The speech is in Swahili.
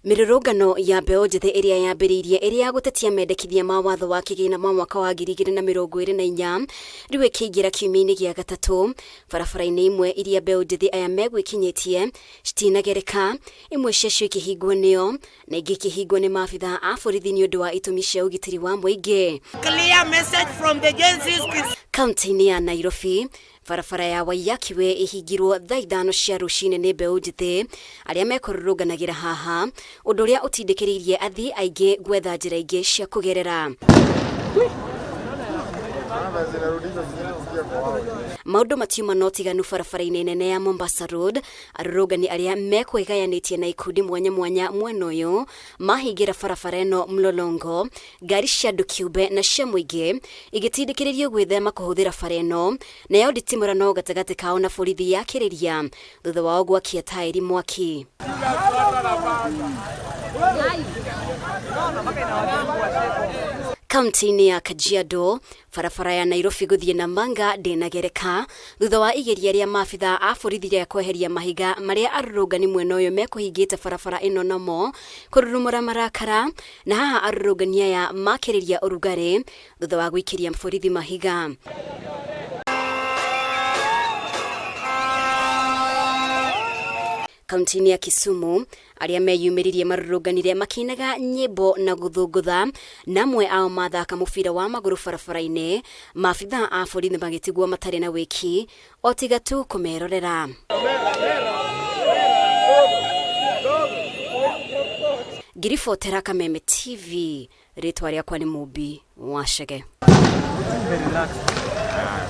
Mirurungano ya mbeũ njĩthĩ ĩrĩa yambĩrĩirie ĩrĩa ya gũtetia mendekithia ma watho wa kĩgĩna ma mwaka wa 2024 rĩu ĩkĩingĩra kiumia-inĩ gĩa gatatũ, barabara-inĩ imwe iria mbeũ njĩthĩ aya megwĩkinyĩtie citinagereka, imwe ciacio ikĩhingwo nĩo na ingĩ ikĩhingwo nĩ maabitha a borithi nĩ ũndũ wa itũmi cia ũgitĩri wa mũingĩ. Clear message from the agencies. Kaunti-inĩ ya Nairobi, barabara ya Waiyaki Way ihingirwo thaa 5 cia rũcinĩ nĩ mbeũ njĩthĩ arĩa mekurũrũnganagĩra haha, ũndũ ũrĩa ũtindĩkĩrĩirie athii aingĩ gwetha njĩra ingĩ cia kũgerera. Maũndũ matiuma no tiganu barabara-inĩ nene ya Mombasa Road, arũrũngani arĩa mekwĩgayanĩtie na ikundi mwanya mwanya mwena ũyũ mahingĩra barabara ĩno mlolongo, ngari cia andũ kĩũmbe na cia mũingĩ igĩtindĩkĩrĩrio gwĩthema kũhũthĩra bara ĩno, nayo nditimũrano gatagatĩ kao na borithi yakĩrĩria thutha wao gwakia taĩri mwaki. Kaunti-inĩ ya Kajiado, barabara ya Nairobi gũthiĩ Namanga ndĩnagereka thutha wa igeria rĩa maabitha a borithi rĩa kweheria mahiga marĩa arũrũngani mwena ũyũ mekũhingĩte barabara ĩno namo kũrurumũra marakara, na haha arũrũngani aya makĩrĩria ũrugarĩ thutha wa gũikĩria borithi mahiga. Kaunti-inĩ ya Kisumu, arĩa meyumĩririe marũrũnganire makĩinaga nyĩmbo na gũthũngũtha, namwe ao mathaka mũbira wa magũrũ barabara-inĩ, maabitha a borithi magĩtigwo matarĩ na wĩki o tiga tu kũmerorera. Ngiribotera Kameme TV, rĩtwa rĩakwa nĩ Mũmbi wa Chege.